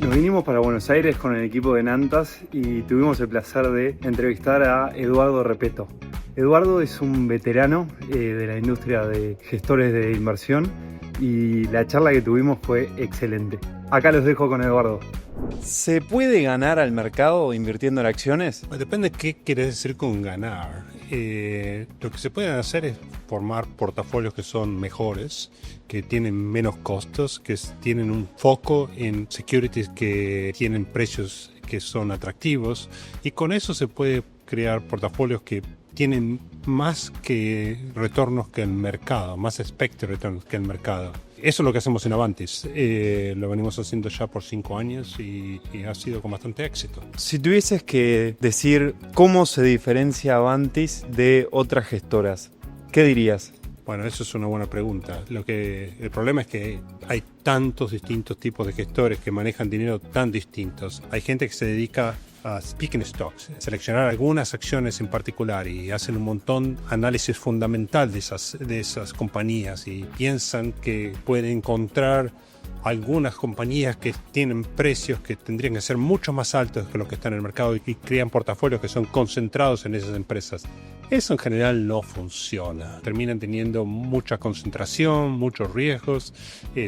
Nos vinimos para Buenos Aires con el equipo de Nantas y tuvimos el placer de entrevistar a Eduardo Repetto. Eduardo es un veterano de la industria de gestores de inversión y la charla que tuvimos fue excelente. Acá los dejo con Eduardo. ¿Se puede ganar al mercado invirtiendo en acciones? Pues depende de qué quieres decir con ganar. Lo que se puede hacer es formar portafolios que son mejores, que tienen menos costos, que tienen un foco en securities que tienen precios que son atractivos, y con eso se puede crear portafolios que tienen más que retornos que el mercado, más expected returns que el mercado. Eso es lo que hacemos en Avantis. Lo venimos haciendo ya por 5 años y ha sido con bastante éxito. Si tuvieses que decir cómo se diferencia Avantis de otras gestoras, ¿qué dirías? Bueno, eso es una buena pregunta. El problema es que hay tantos distintos tipos de gestores que manejan dinero tan distintos. Hay gente que se dedica a picking stocks, seleccionar algunas acciones en particular y hacen un montón de análisis fundamental de esas compañías y piensan que pueden encontrar algunas compañías que tienen precios que tendrían que ser mucho más altos que los que están en el mercado y crean portafolios que son concentrados en esas empresas. Eso en general no funciona. Terminan teniendo mucha concentración, muchos riesgos,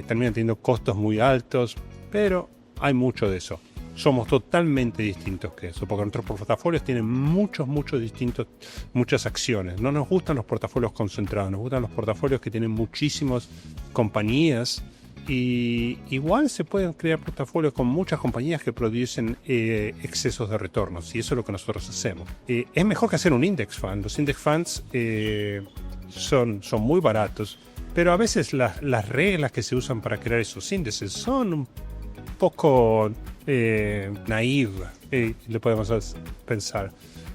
terminan teniendo costos muy altos, pero hay mucho de eso. Somos totalmente distintos que eso, porque nuestros portafolios tienen muchas acciones. No nos gustan los portafolios concentrados, nos gustan los portafolios que tienen muchísimas compañías. Y igual se pueden crear portafolios con muchas compañías que producen excesos de retornos, y eso es lo que nosotros hacemos. Es mejor que hacer un index fund. Los index funds son muy baratos, pero a veces las reglas que se usan para crear esos índices son un poco naive, le podemos pensar.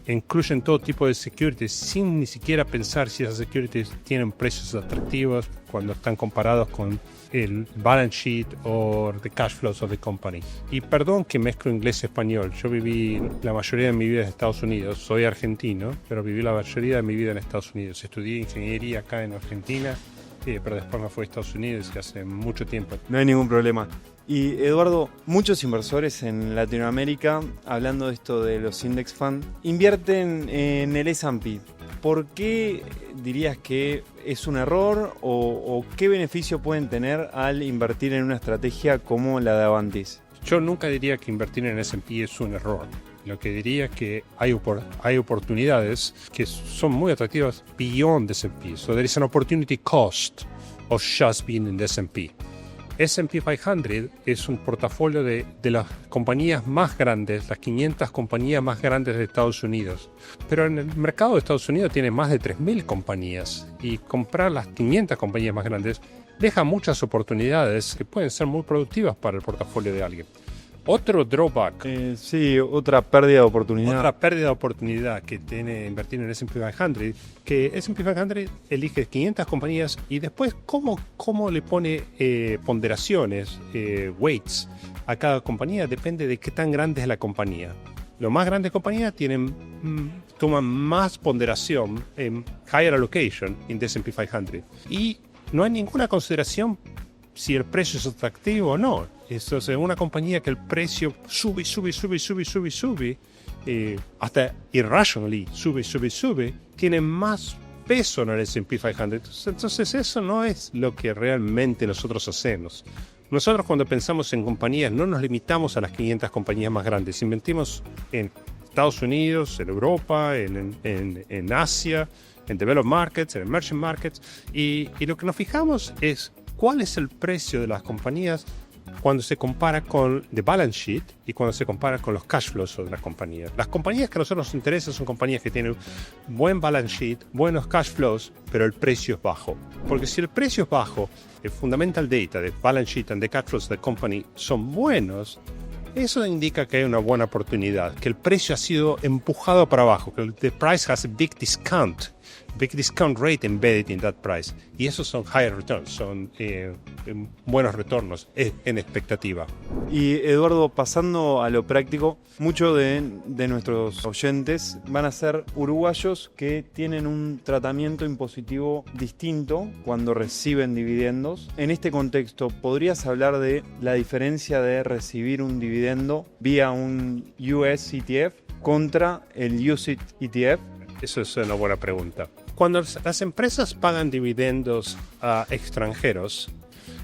Incluyen todo tipo de securities sin ni siquiera pensar si esas securities tienen precios atractivos cuando están comparados con el balance sheet o the cash flows of the company. Y perdón que mezclo inglés y español. Yo viví la mayoría de mi vida en Estados Unidos. Soy argentino, pero viví la mayoría de mi vida en Estados Unidos. Estudié ingeniería acá en Argentina, pero después me fui a Estados Unidos y hace mucho tiempo. No hay ningún problema. Y Eduardo, muchos inversores en Latinoamérica, hablando de esto de los index funds, invierten en el S&P. ¿Por qué dirías que es un error o qué beneficio pueden tener al invertir en una estrategia como la de Avantis? Yo nunca diría que invertir en el S&P es un error. Lo que diría es que hay oportunidades que son muy atractivas beyond the S&P. So there is an opportunity cost of just being in the S&P. S&P 500 es un portafolio de las compañías más grandes, las 500 compañías más grandes de Estados Unidos. Pero en el mercado de Estados Unidos tiene más de 3.000 compañías y comprar las 500 compañías más grandes deja muchas oportunidades que pueden ser muy productivas para el portafolio de alguien. Otro drawback. Sí, otra pérdida de oportunidad. Otra pérdida de oportunidad que tiene invertir en S&P 500, que S&P 500 elige 500 compañías y después cómo le pone ponderaciones, weights a cada compañía, depende de qué tan grande es la compañía. Los más grandes compañías toman más ponderación en higher allocation en S&P 500 y no hay ninguna consideración si el precio es atractivo o no. Eso es una compañía que el precio sube, hasta irrationally sube, tiene más peso en el S&P 500. Entonces eso no es lo que realmente nosotros hacemos. Nosotros cuando pensamos en compañías no nos limitamos a las 500 compañías más grandes. Invertimos en Estados Unidos, en Europa, en Asia, en developed markets, en emerging markets. Y lo que nos fijamos es cuál es el precio de las compañías cuando se compara con the balance sheet y cuando se compara con los cash flows de las compañías. Las compañías que a nosotros nos interesan son compañías que tienen buen balance sheet, buenos cash flows, pero el precio es bajo. Porque si el precio es bajo, el fundamental data, the balance sheet and the cash flows de la compañía son buenos, eso indica que hay una buena oportunidad, que el precio ha sido empujado para abajo, que the price has a big discount big discount rate embedded in that price. Y esos son higher returns, son buenos retornos en expectativa. Y Eduardo, pasando a lo práctico, muchos de nuestros oyentes van a ser uruguayos que tienen un tratamiento impositivo distinto cuando reciben dividendos. En este contexto, ¿podrías hablar de la diferencia de recibir un dividendo vía un US ETF contra el UCITS ETF? Eso es una buena pregunta. Cuando las empresas pagan dividendos a extranjeros,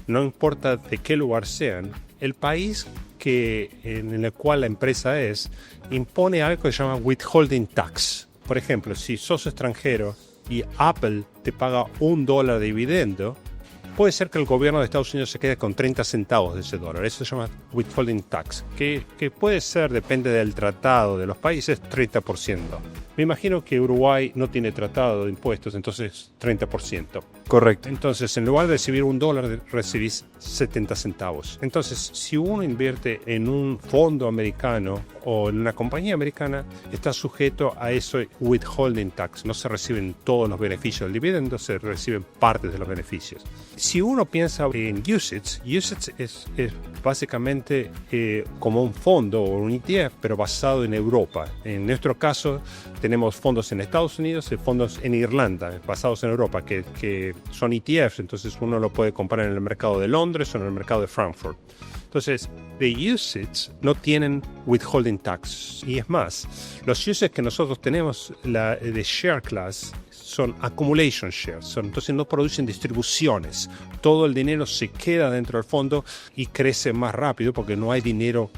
no importa de qué lugar sean, el país en el cual la empresa impone algo que se llama withholding tax. Por ejemplo, si sos extranjero y Apple te paga $1 de dividendo, puede ser que el gobierno de Estados Unidos se quede con 30 centavos de ese dólar. Eso se llama withholding tax, que puede ser, depende del tratado de los países, 30%. Me imagino que Uruguay no tiene tratado de impuestos, entonces 30%. Correcto. Entonces, en lugar de recibir $1, recibís 70 centavos. Entonces, si uno invierte en un fondo americano o en una compañía americana, está sujeto a eso withholding tax. No se reciben todos los beneficios del dividendo, se reciben partes de los beneficios. Si uno piensa en UCITS es básicamente como un fondo o un ETF, pero basado en Europa. En nuestro caso, tenemos fondos en Estados Unidos y fondos en Irlanda, basados en Europa, que son ETFs, entonces uno lo puede comprar en el mercado de Londres o en el mercado de Frankfurt. Entonces, de UCITS no tienen withholding tax. Y es más, los UCITS que nosotros tenemos, de share class, son accumulation shares, entonces no producen distribuciones. Todo el dinero se queda dentro del fondo y crece más rápido porque no hay dinero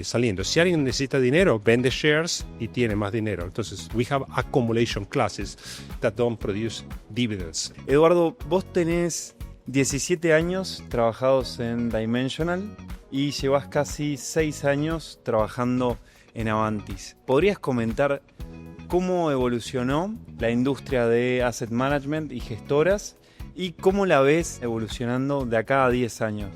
saliendo. Si alguien necesita dinero, vende shares y tiene más dinero. Entonces, we have accumulation classes that don't produce dividends. Eduardo, vos tenés 17 años trabajados en Dimensional y llevas casi 6 años trabajando en Avantis. ¿Podrías comentar cómo evolucionó la industria de asset management y gestoras y cómo la ves evolucionando de acá a 10 años?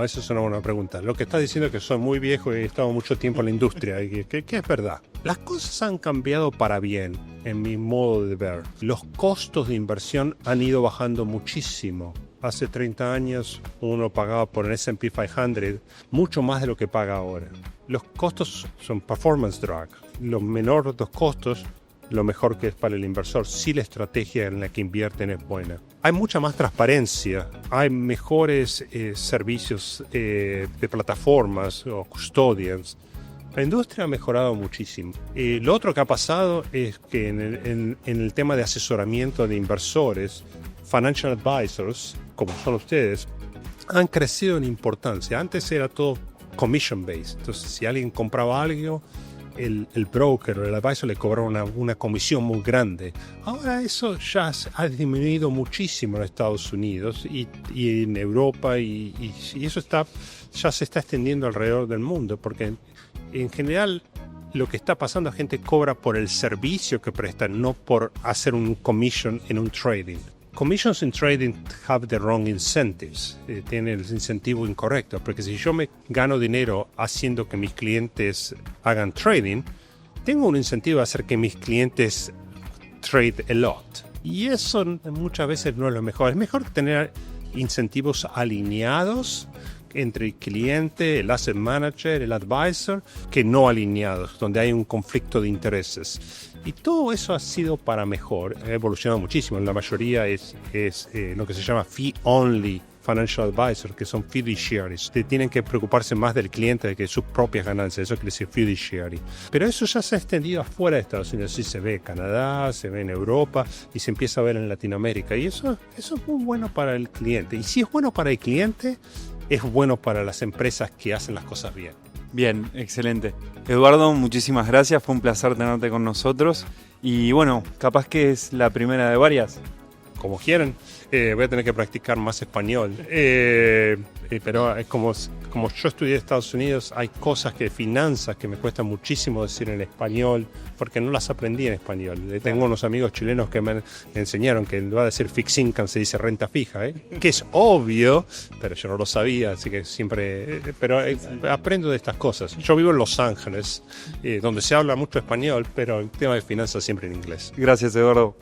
Esa es una buena pregunta. Lo que está diciendo es que soy muy viejo y he estado mucho tiempo en la industria, y que es verdad. Las cosas han cambiado para bien, en mi modo de ver. Los costos de inversión han ido bajando muchísimo. Hace 30 años uno pagaba por el S&P 500 mucho más de lo que paga ahora. Los costos son performance drag. Lo menor los costos, lo mejor que es para el inversor, si la estrategia en la que invierten es buena. Hay mucha más transparencia, hay mejores servicios de plataformas o custodians. La industria ha mejorado muchísimo. Lo otro que ha pasado es que en el tema de asesoramiento de inversores, financial advisors, como son ustedes, han crecido en importancia. Antes era todo commission based. Entonces, si alguien compraba algo, el broker o el advisor le cobraba una comisión muy grande. Ahora eso ya ha disminuido muchísimo en Estados Unidos y en Europa y eso ya se está extendiendo alrededor del mundo, porque en general lo que está pasando es que la gente cobra por el servicio que prestan, no por hacer un commission en un trading. Commissions in trading have the wrong incentives. Tienen el incentivo incorrecto, porque si yo me gano dinero haciendo que mis clientes hagan trading, tengo un incentivo a hacer que mis clientes trade a lot. Y eso muchas veces no es lo mejor. Es mejor tener incentivos alineados entre el cliente, el asset manager, el advisor, que no alineados, donde hay un conflicto de intereses. Y todo eso ha sido para mejor, ha evolucionado muchísimo. La mayoría es lo que se llama fee-only financial advisors, que son fiduciaries, que tienen que preocuparse más del cliente de que sus propias ganancias. Eso quiere decir fiduciary. Pero eso ya se ha extendido afuera de Estados Unidos. Sí, se ve en Canadá, se ve en Europa y se empieza a ver en Latinoamérica. Y eso es muy bueno para el cliente. Y si es bueno para el cliente, es bueno para las empresas que hacen las cosas bien. Bien, excelente. Eduardo, muchísimas gracias. Fue un placer tenerte con nosotros. Y bueno, capaz que es la primera de varias. Como quieran. Voy a tener que practicar más español. Pero como yo estudié en Estados Unidos, hay cosas de finanzas que me cuesta muchísimo decir en español, porque no las aprendí en español. Tengo unos amigos chilenos que me enseñaron que en lugar de decir fixed income se dice renta fija, que es obvio, pero yo no lo sabía, así que siempre... pero aprendo de estas cosas. Yo vivo en Los Ángeles, donde se habla mucho español, pero el tema de finanzas siempre en inglés. Gracias, Eduardo.